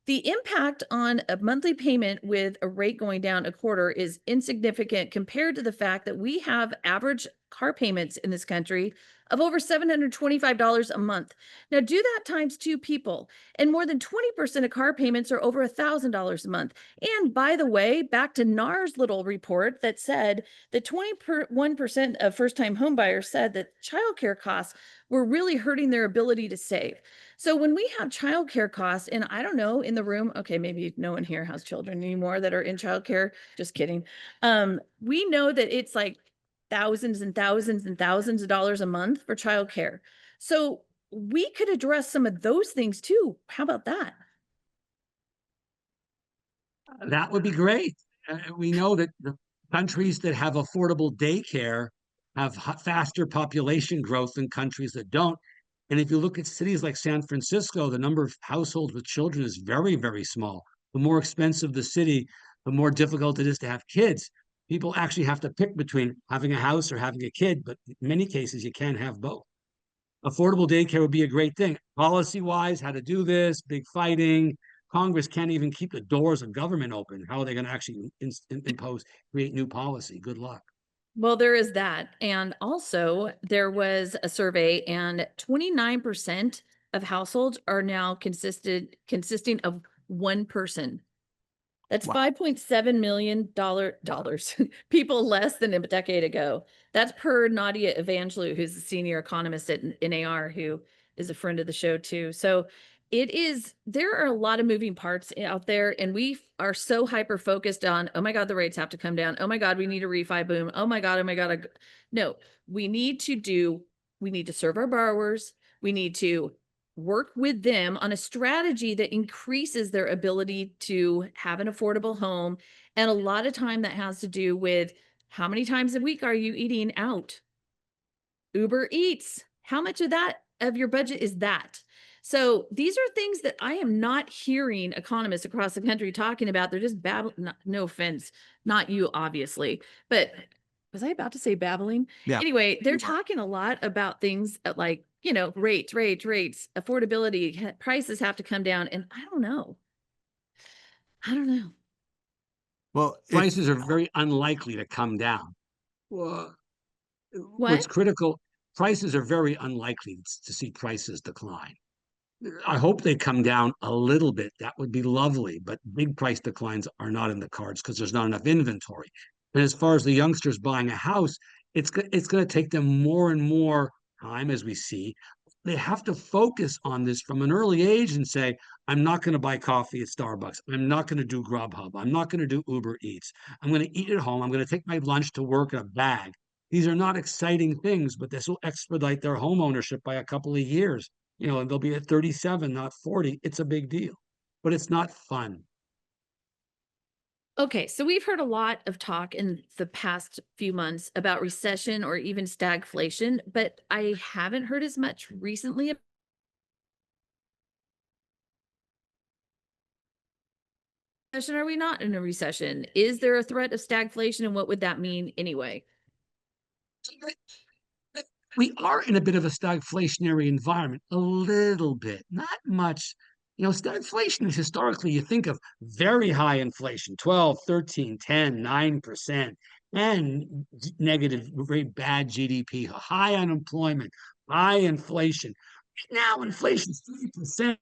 the impact on a monthly payment with a rate going down a quarter is insignificant compared to the fact that we have average car payments in this country of over $725 a month. Now do that times 2 people, and more than 20% of car payments are over $1,000 a month. And by the way, back to NAR's little report that said that 21% of first-time homebuyers said that childcare costs were really hurting their ability to save. So when we have childcare costs, and I don't know in the room, okay, maybe no one here has children anymore that are in childcare, just kidding. We know that it's like thousands and thousands and thousands of dollars a month for childcare. So we could address some of those things too. How about that? That would be great. We know that the countries that have affordable daycare have faster population growth than countries that don't. And if you look at cities like San Francisco, the number of households with children is very, very small. The more expensive the city, the more difficult it is to have kids. People actually have to pick between having a house or having a kid, but in many cases, you can't have both. Affordable daycare would be a great thing. Policy-wise, how to do this, big fighting. Congress can't even keep the doors of government open. How are they going to actually create new policy? Good luck. Well, there is that. And also there was a survey and 29% of households are now consisting of one person. That's $5.7 million people less than a decade ago. That's per Nadia Evangelou, who's the senior economist at NAR, who is a friend of the show too. So there are a lot of moving parts out there, and we are so hyper focused on, oh my God, the rates have to come down. Oh my God, we need a refi boom. Oh my God, oh my God. No, we need to serve our borrowers. We need to work with them on a strategy that increases their ability to have an affordable home. And a lot of time that has to do with how many times a week are you eating out? Uber Eats. How much of your budget is that? So these are things that I am not hearing economists across the country talking about. They're just babbling. No offense, not you, obviously, but was I about to say babbling? Yeah. Anyway, they're talking a lot about things like, rates, affordability, prices have to come down. And I don't know. Well, Prices are very unlikely to come down. Well, what's critical, prices are very unlikely to see prices decline. I hope they come down a little bit. That would be lovely, but big price declines are not in the cards because there's not enough inventory. And as far as the youngsters buying a house, it's going to take them more and more time, as we see, they have to focus on this from an early age and say, I'm not going to buy coffee at Starbucks. I'm not going to do Grubhub. I'm not going to do Uber Eats. I'm going to eat at home. I'm going to take my lunch to work in a bag. These are not exciting things, but this will expedite their home ownership by a couple of years. And they'll be at 37, not 40. It's a big deal, but it's not fun. Okay, so we've heard a lot of talk in the past few months about recession or even stagflation, but I haven't heard as much recently. Recession? Are we not in a recession? Is there a threat of stagflation, and what would that mean anyway? We are in a bit of a stagflationary environment, a little bit, not much. Stagflation is historically, you think of very high inflation, 12, 13, 10, 9%, and negative, very bad GDP, high unemployment, high inflation. Now inflation's 3%.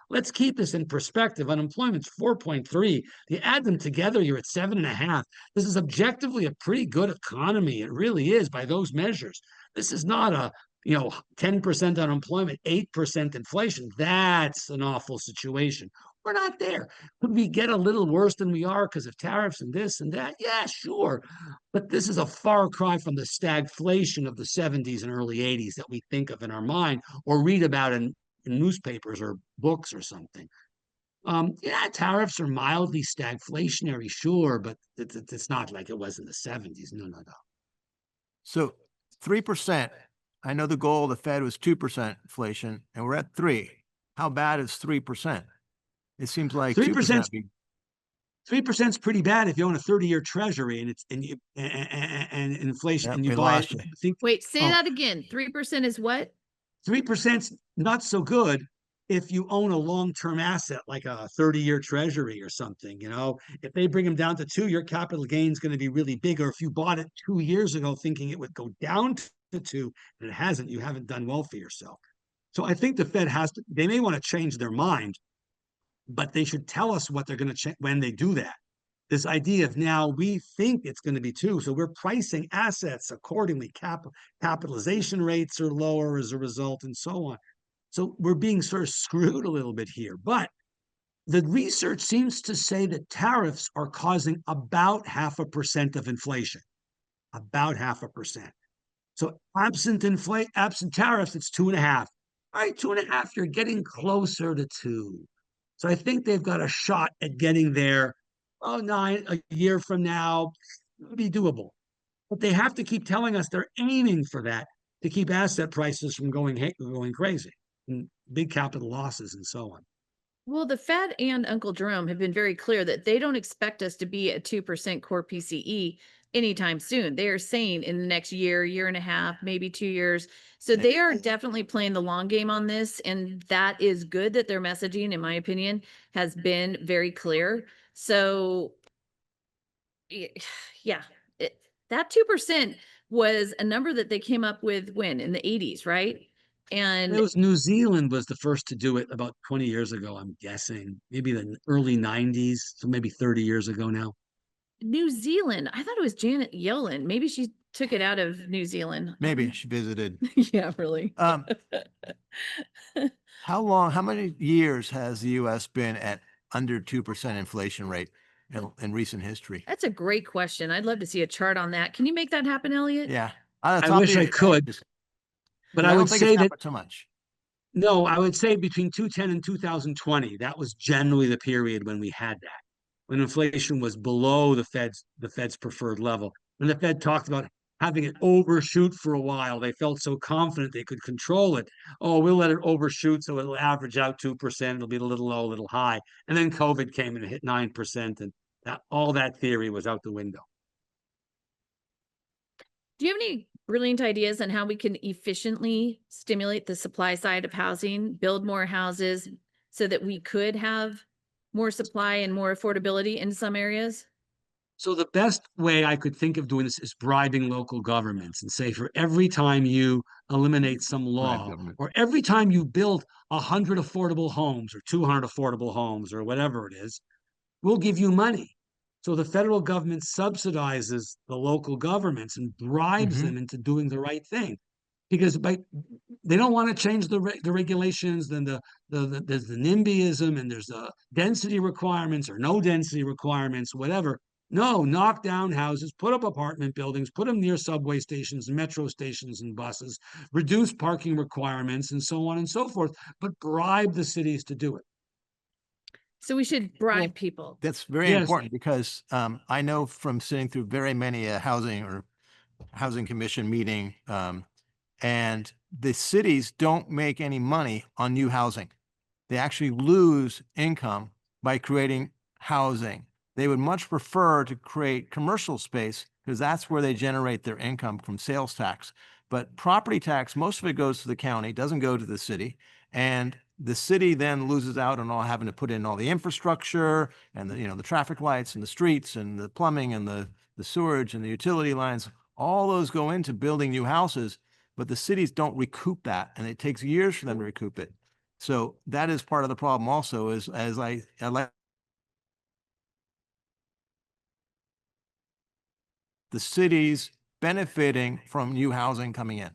Let's keep this in perspective. Unemployment's 4.3. You add them together, you're at 7.5. This is objectively a pretty good economy. It really is by those measures. This is not a 10% unemployment, 8% inflation. That's an awful situation. We're not there. Could we get a little worse than we are because of tariffs and this and that? Yeah, sure. But this is a far cry from the stagflation of the 70s and early 80s that we think of in our mind or read about in newspapers or books or something. Yeah, tariffs are mildly stagflationary, sure, but it's not like it was in the 70s. No. So 3%, I know the goal of the Fed was 2% inflation, and we're at 3. How bad is 3%? It seems like 3%. 2%. 3% is pretty bad if you own a 30-year treasury and inflation Yep, and you we buy lost it. you. Wait, say that again. 3% is what? 3% not so good if you own a long-term asset like a 30-year treasury or something. If they bring them down to 2, your capital gain is going to be really big. Or if you bought it 2 years ago thinking it would go down to 2 and it hasn't, you haven't done well for yourself. So I think the Fed they may want to change their mind, but they should tell us what they're going to change when they do that. This idea of now we think it's going to be 2, so we're pricing assets accordingly. Capitalization rates are lower as a result, and so on. So we're being sort of screwed a little bit here. But the research seems to say that tariffs are causing about 0.5% of inflation. About 0.5%. So absent tariffs, it's 2.5. All right, 2.5, you're getting closer to 2. So I think they've got a shot at getting there. A year from now, it'll be doable. But they have to keep telling us they're aiming for that to keep asset prices from going crazy and big capital losses and so on. Well, the Fed and Uncle Jerome have been very clear that they don't expect us to be at 2% core PCE anytime soon. They are saying in the next year, year and a half, maybe 2 years. So they are definitely playing the long game on this. And that is good that their messaging, in my opinion, has been very clear. So yeah, that 2% was a number that they came up with when in the 80s, right? And It was New Zealand was the first to do it about 20 years ago, I'm guessing. Maybe the early 90s, so maybe 30 years ago now. New Zealand, I thought it was Janet Yellen. Maybe she took it out of New Zealand. Maybe she visited. Yeah, really. How many years has the U.S. been at under 2% inflation rate in recent history? That's a great question. I'd love to see a chart on that. Can you make that happen, Elliot? Yeah. I wish I could, but I would say that too much. no, I would say between 2010 and 2020, that was generally the period when we had that, when inflation was below the Fed's preferred level. When the Fed talked about having it overshoot for a while, they felt so confident they could control it. Oh, we'll let it overshoot so it'll average out 2%. It'll be a little low, a little high. And then COVID came and hit 9%, and all that theory was out the window. Do you have any brilliant ideas on how we can efficiently stimulate the supply side of housing, build more houses so that we could have more supply and more affordability in some areas? So the best way I could think of doing this is bribing local governments and say for every time you eliminate some law government. or every time you build 100 affordable homes or 200 affordable homes or whatever it is, we'll give you money. So the federal government subsidizes the local governments and bribes them into doing the right thing. because they don't want to change the regulations. Then there's the NIMBYism, and there's the density requirements or no density requirements, whatever. No, knock down houses, put up apartment buildings, put them near subway stations and metro stations and buses, reduce parking requirements, and so on and so forth, but bribe the cities to do it. So we should bribe people. That's very Yes. important because I know from sitting through very many housing commission meeting, and the cities don't make any money on new housing. They actually lose income by creating housing. They would much prefer to create commercial space because that's where they generate their income from sales tax. But property tax, most of it goes to the county, doesn't go to the city. And the city then loses out on all having to put in all the infrastructure and the traffic lights and the streets and the plumbing and the sewage and the utility lines. All those go into building new houses, but the cities don't recoup that, and it takes years for them to recoup it. So that is part of the problem also, is as I like the cities benefiting from new housing coming in.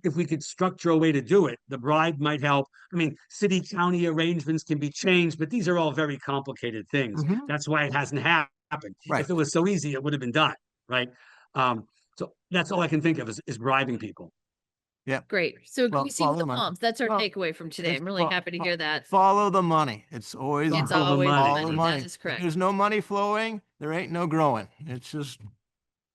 If we could structure a way to do it, the bribe might help. I mean, city-county arrangements can be changed, but these are all very complicated things. Mhm. That's why it hasn't happened. Right. If it was so easy, it would have been done, right? So that's all I can think of is bribing people. Great. So Well, increasing follow the the money. moms. That's our Well, takeaway from today. it's I'm really fo- happy to fo- hear that. Follow the money. It's always It's Follow the always money. follow the money. That is correct. If there's no money flowing, there ain't no growing. It's just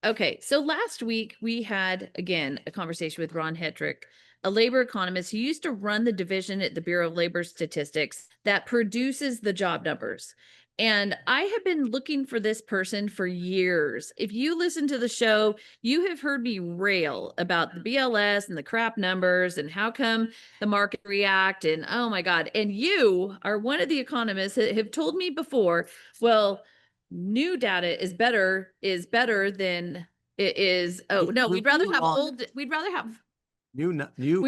Okay, so last week we had, again, a conversation with Ron Hetrick, a labor economist who used to run the division at the Bureau of Labor Statistics that produces the job numbers. And I have been looking for this person for years. If you listen to the show, you have heard me rail about the BLS and the crap numbers and how come the market react, and oh my God. And you are one of the economists that have told me before, well, new data is better than it is. Oh no, we'd rather have wrong. we'd rather have new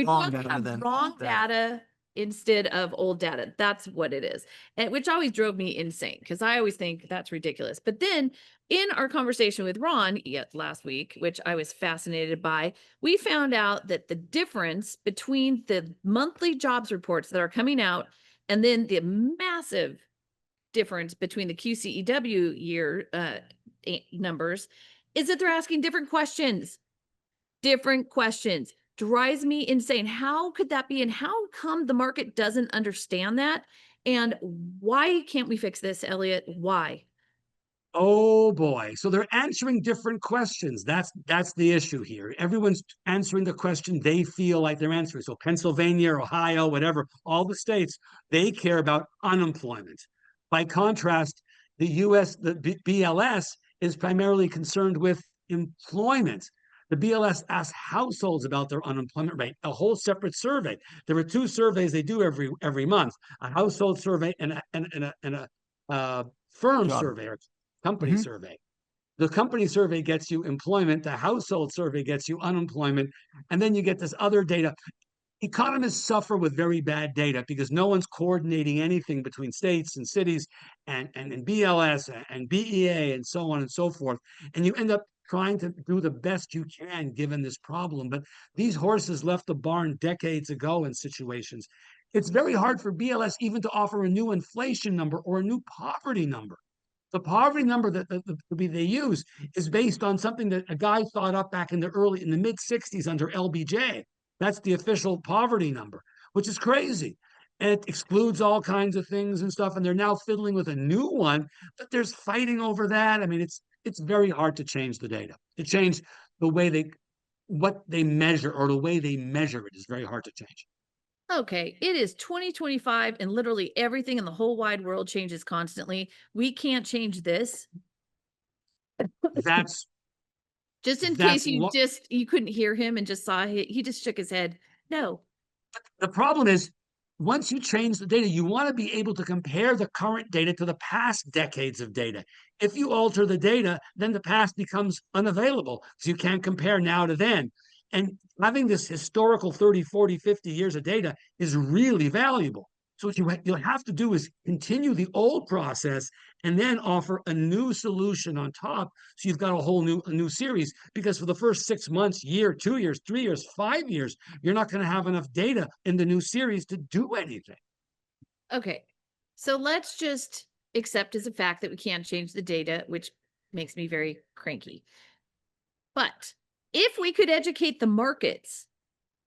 wrong better than that. data instead of old data. That's what it is. And which always drove me insane because I always think that's ridiculous. But then in our conversation with Ron last week, which I was fascinated by, we found out that the difference between the monthly jobs reports that are coming out and then the massive difference between the QCEW year numbers is that they're asking different questions. Different questions. Drives me insane. How could that be? And how come the market doesn't understand that? And why can't we fix this, Elliot? Why? Oh boy. So they're answering different questions. That's the issue here. Everyone's answering the question they feel like they're answering. So Pennsylvania, Ohio, whatever, all the states, they care about unemployment. By contrast, the BLS is primarily concerned with employment. The BLS asks households about their unemployment rate, a whole separate survey. There are two surveys they do every month: a household survey and a firm Job. survey or company survey. The company survey gets you employment, the household survey gets you unemployment, and then you get this other data. Economists suffer with very bad data because no one's coordinating anything between states and cities and BLS and BEA and so on and so forth. And you end up trying to do the best you can given this problem. But these horses left the barn decades ago in situations. It's very hard for BLS even to offer a new inflation number or a new poverty number. The poverty number that they use is based on something that a guy thought up back in the mid 60s under LBJ. That's the official poverty number, which is crazy. And it excludes all kinds of things and stuff. And they're now fiddling with a new one, but there's fighting over that. I mean, it's very hard to change the data. To change the way what they measure or the way they measure it is very hard to change. Okay, it is 2025 and literally everything in the whole wide world changes constantly. We can't change this. That's Just in That's case what- you couldn't hear him and just saw he just shook his head. No. the problem is, once you change the data, you want to be able to compare the current data to the past decades of data. If you alter the data, then the past becomes unavailable. So you can't compare now to then. And having this historical 30, 40, 50 years of data is really valuable. So what you'll have to do is continue the old process and then offer a new solution on top. So you've got a new series, because for the first 6 months, year, 2 years, 3 years, 5 years, you're not going to have enough data in the new series to do anything. Okay, so let's just accept as a fact that we can't change the data, which makes me very cranky. But if we could educate the markets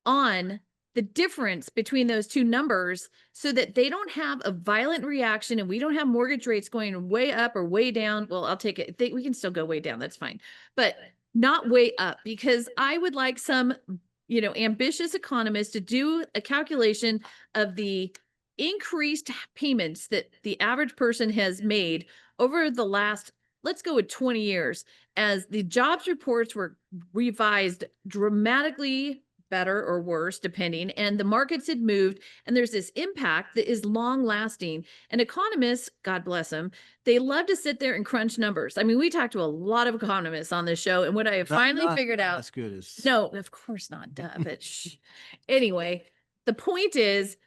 on the difference between those two numbers so that they don't have a violent reaction and we don't have mortgage rates going way up or way down. Well, I'll take it. We can still go way down. That's fine, but not way up, because I would like some, ambitious economists to do a calculation of the increased payments that the average person has made over the last, let's go with 20 years, as the jobs reports were revised dramatically better or worse, depending, and the markets had moved, and there's this impact that is long lasting. And economists, God bless them, they love to sit there and crunch numbers. I mean, we talked to a lot of economists on this show, and what I have finally figured out, As good as. no, of course not, duh, but anyway, the point is,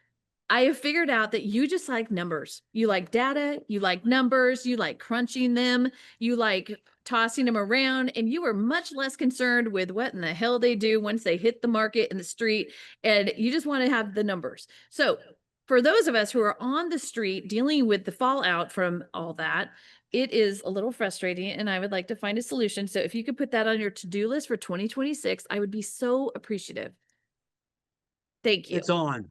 I have figured out that you just like numbers. You like data, you like numbers, you like crunching them, you like tossing them around, and you are much less concerned with what in the hell they do once they hit the market in the street, and you just want to have the numbers. So for those of us who are on the street dealing with the fallout from all that, it is a little frustrating, and I would like to find a solution. So if you could put that on your to-do list for 2026, I would be so appreciative. Thank you. It's on.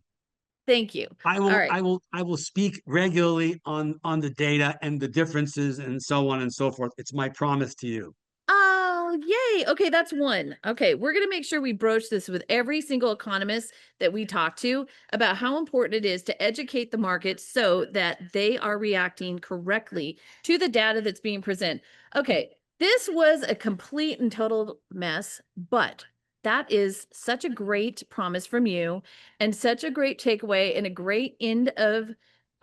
Thank you. I will, All right. I will speak regularly on the data and the differences and so on and so forth. It's my promise to you. Oh, yay. Okay, that's one. Okay, we're going to make sure we broach this with every single economist that we talk to about how important it is to educate the market so that they are reacting correctly to the data that's being presented. Okay, this was a complete and total mess, but that is such a great promise from you and such a great takeaway and a great end of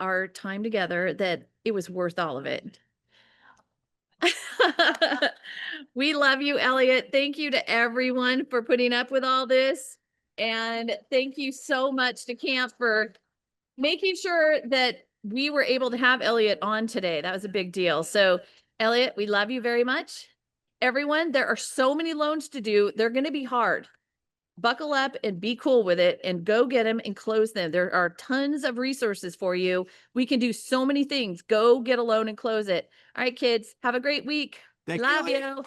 our time together that it was worth all of it. We love you, Elliot. Thank you to everyone for putting up with all this. And thank you so much to Camp for making sure that we were able to have Elliot on today. That was a big deal. So, Elliot, we love you very much. Everyone, there are so many loans to do. They're going to be hard. Buckle up and be cool with it and go get them and close them. There are tons of resources for you. We can do so many things. Go get a loan and close it. All right, kids, have a great week. Thank Love you. you.